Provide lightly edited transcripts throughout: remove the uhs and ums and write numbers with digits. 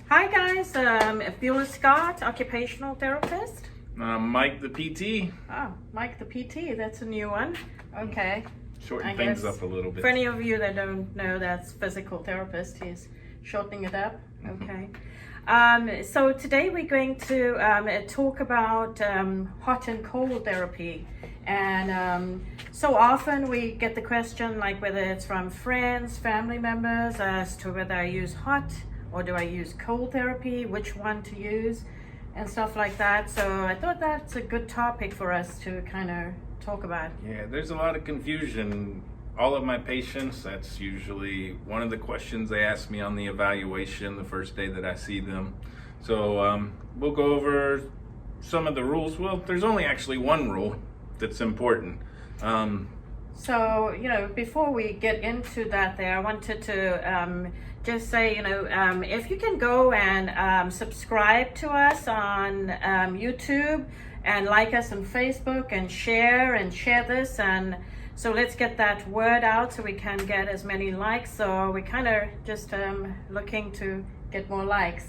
Hi guys, Beulah Scott, occupational therapist. Mike the PT. Oh, Mike the PT, that's a new one. Okay. Shorten things up a little bit. For any of you that don't know, that's physical therapist. He's shortening it up. Okay. So today we're going to talk about hot and cold therapy. And so often we get the question, like whether it's from friends, family members, as to whether I use hot or do I use cold therapy, which one to use, and stuff like that. So I thought that's a good topic for us to kind of talk about. Yeah, there's a lot of confusion. All of my patients, that's usually one of the questions they ask me on the evaluation the first day that I see them. So we'll go over some of the rules. Well, there's only actually one rule that's important. So, before we get into that there, I wanted to just say, if you can go and subscribe to us on YouTube and like us on Facebook and share this. And so let's get that word out so we can get as many likes. So we're kind of just looking to get more likes.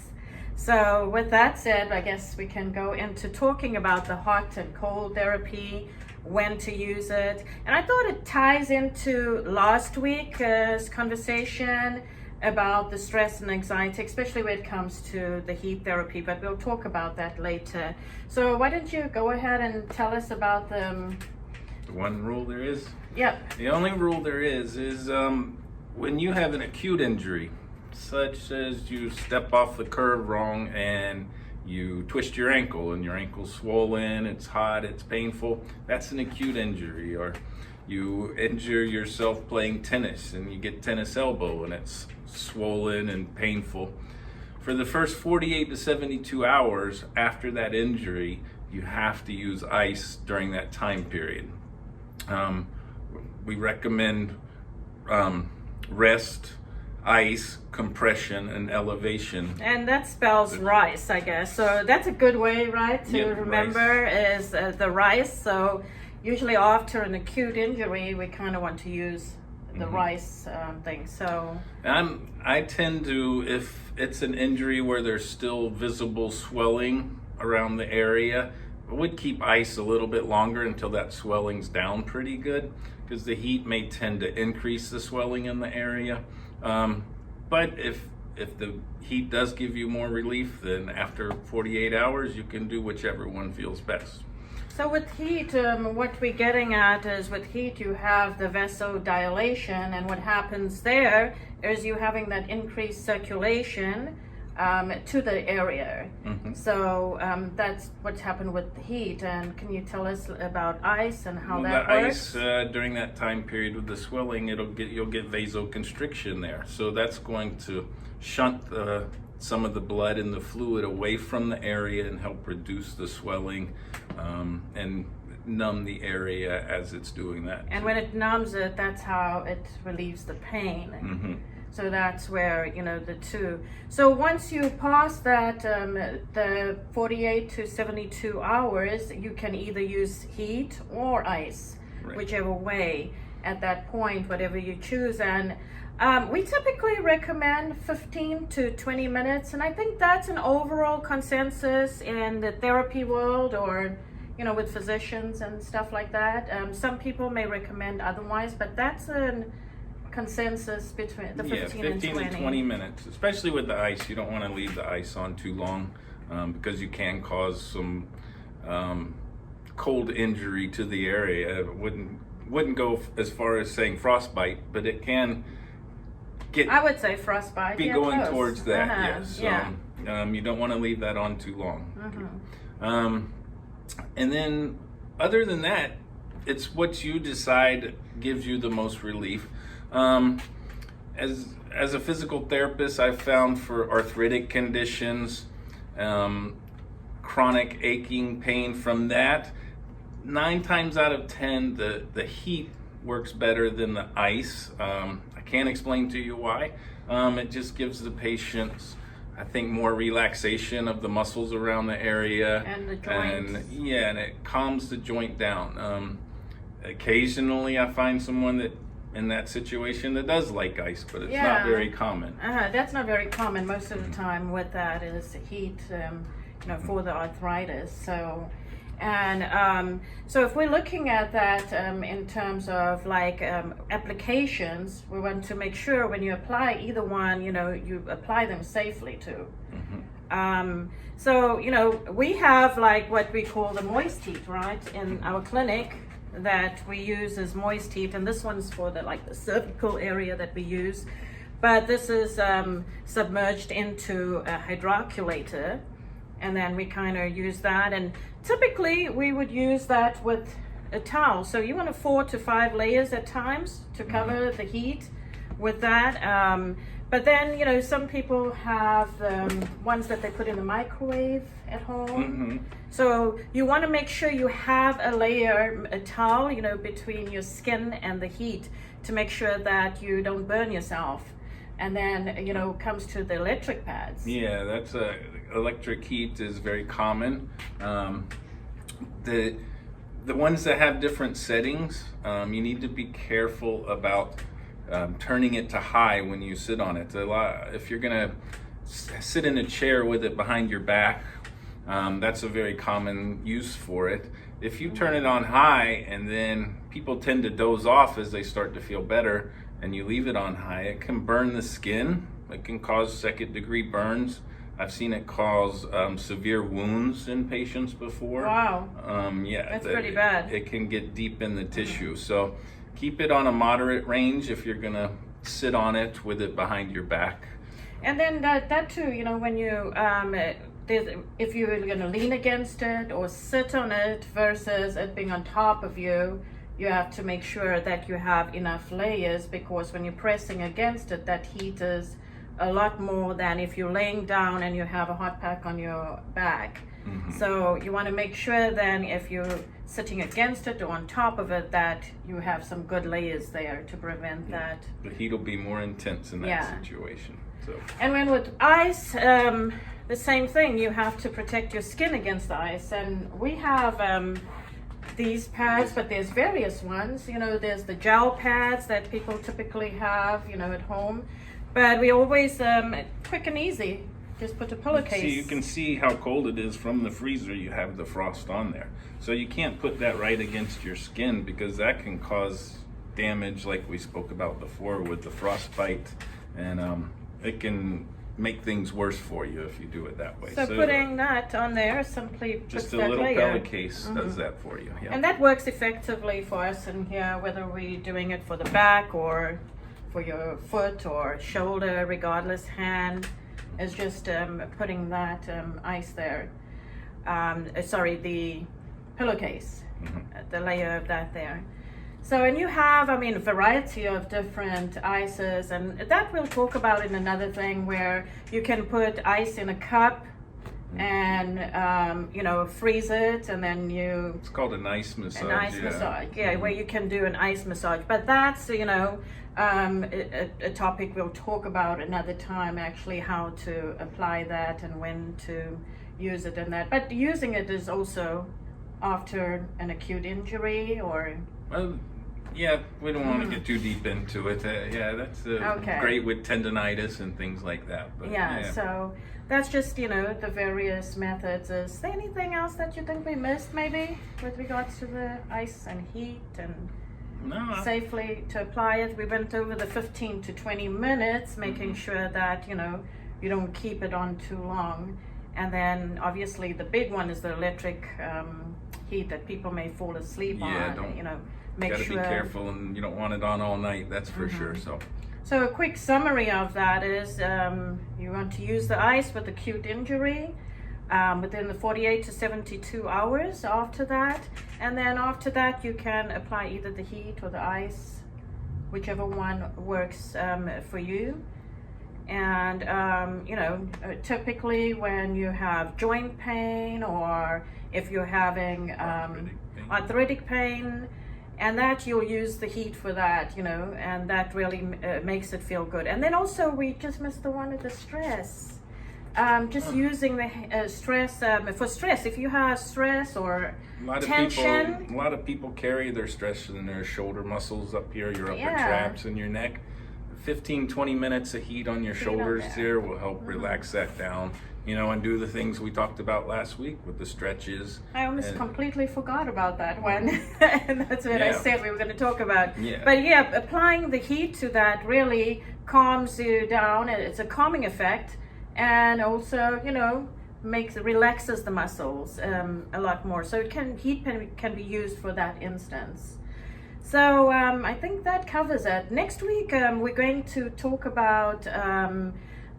So with that said, I guess we can go into talking about the hot and cold therapy, when to use it. And I thought it ties into last week's conversation about the stress and anxiety, especially when it comes to the heat therapy, but we'll talk about that later. So why don't you go ahead and tell us about the one rule there is? Yep. The only rule there is when you have an acute injury, such as you step off the curb wrong and you twist your ankle and your ankle's swollen, it's hot, it's painful, that's an acute injury. Or you injure yourself playing tennis and you get tennis elbow and it's swollen and painful. For the first 48 to 72 hours after that injury, you have to use ice during that time period. We recommend rest, ice, compression, and elevation. And that spells rice, I guess. So that's a good way, right, to remember rice. Is the rice. So usually after an acute injury, we kind of want to use the rice thing. So I tend to, if it's an injury where there's still visible swelling around the area, I would keep ice a little bit longer until that swelling's down pretty good, because the heat may tend to increase the swelling in the area. But if the heat does give you more relief, then after 48 hours, you can do whichever one feels best. So with heat, what we're getting at is with heat, you have the vasodilation, and what happens there is you having that increased circulation to the area. So that's what's happened with the heat. And can you tell us about ice and how that works? The ice during that time period with the swelling, you'll get vasoconstriction there. So that's going to shunt some of the blood and the fluid away from the area and help reduce the swelling and numb the area as it's doing that. And when it numbs it, that's how it relieves the pain. So that's where, the two. So once you pass that, the 48 to 72 hours, you can either use heat or ice, whichever way at that point, whatever you choose. And we typically recommend 15 to 20 minutes. And I think that's an overall consensus in the therapy world, or, with physicians and stuff like that. Some people may recommend otherwise, but that's an consensus between the 15 and 20. To 20 minutes, especially with the ice. You don't want to leave the ice on too long because you can cause some cold injury to the area. It wouldn't go as far as saying frostbite, but it can get. I would say frostbite. Be going close. Towards that, yes. So, you don't want to leave that on too long. And then, other than that, it's what you decide gives you the most relief. As a physical therapist, I've found for arthritic conditions, chronic aching pain from that, 9 times out of 10, the heat works better than the ice. I can't explain to you why. It just gives the patients, I think, more relaxation of the muscles around the area. And the joints. And it calms the joint down. Occasionally I find someone that in that situation that does like ice, but it's Yeah. not very common. That's not very common. Most of the time with that is heat, for the arthritis. So, and so if we're looking at that in terms of like applications, we want to make sure when you apply either one, you apply them safely too. So, we have like what we call the moist heat, right, in our clinic that we use as moist heat, and this one's for the cervical area that we use, but this is submerged into a hydroculator, and then we kind of use that, and typically we would use that with a towel. So you want 4 to 5 layers at times to cover the heat with that. But then, some people have ones that they put in the microwave at home. So you want to make sure you have a towel, between your skin and the heat to make sure that you don't burn yourself. And then, comes to the electric pads. Yeah, that's electric heat is very common. The ones that have different settings, you need to be careful about turning it to high when you sit on it. If you're gonna sit in a chair with it behind your back, that's a very common use for it. If you turn it on high and then people tend to doze off as they start to feel better, and you leave it on high, it can burn the skin. It can cause second-degree burns. I've seen it cause severe wounds in patients before. Wow. Yeah, that's pretty bad. It can get deep in the tissue. So keep it on a moderate range if you're gonna sit on it with it behind your back. And then that too, when you if you're gonna lean against it or sit on it versus it being on top of you, you have to make sure that you have enough layers, because when you're pressing against it, that heat is a lot more than if you're laying down and you have a hot pack on your back. So you want to make sure then if you're sitting against it or on top of it that you have some good layers there to prevent that. The heat will be more intense in that situation. So. And when with ice, the same thing, you have to protect your skin against the ice. And we have these pads, but there's various ones. There's the gel pads that people typically have, at home. But we always, quick and easy, just put a pillowcase. See, you can see how cold it is from the freezer. You have the frost on there. So you can't put that right against your skin, because that can cause damage like we spoke about before with the frostbite. And it can make things worse for you if you do it that way. So putting that on there simply puts just a that little layer. pillowcase does that for you. Yeah. And that works effectively for us in here, whether we're doing it for the back or for your foot or shoulder, regardless. Hand is just putting that ice there. The pillowcase, the layer of that there. So, and you have, a variety of different ices, and that we'll talk about in another thing, where you can put ice in a cup and, freeze it, and then It's called an ice massage. An ice massage, where you can do an ice massage. But that's, a topic we'll talk about another time, actually, how to apply that and when to use it and that. But using it is also after an acute injury or... Well, yeah, we don't want to get too deep into it. That's great with tendonitis and things like that. But, so that's just, the various methods. Is there anything else that you think we missed, maybe, with regards to the ice and heat and safely to apply it? We went over the 15 to 20 minutes, making sure that, you don't keep it on too long. And then, obviously, the big one is the electric heat that people may fall asleep on. Make sure. Be careful, and you don't want it on all night. That's for sure. So a quick summary of that is you want to use the ice with acute injury within the 48 to 72 hours after that, and then after that you can apply either the heat or the ice, whichever one works for you. And typically when you have joint pain, or if you're having arthritic pain, and that you'll use the heat for that, and that really makes it feel good. And then also we just missed the one with the stress. just using the stress for stress. If you have stress or tension, a lot of people carry their stress in their shoulder muscles up here, your upper traps and your neck. 15-20 minutes of heat on your shoulders there will help relax that down, you know, and do the things we talked about last week with the stretches. I almost completely forgot about that one. And that's what I said we were going to talk about. Yeah. But yeah, applying the heat to that really calms you down. It's a calming effect, and also, you know, relaxes the muscles a lot more. So heat can be used for that instance. So I think that covers it. Next week we're going to talk about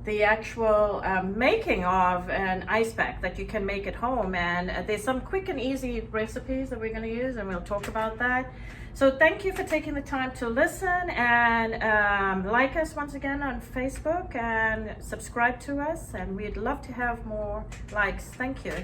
the actual making of an ice pack that you can make at home, and there's some quick and easy recipes that we're going to use, and we'll talk about that. So thank you for taking the time to listen, and like us once again on Facebook and subscribe to us, and we'd love to have more likes. Thank you.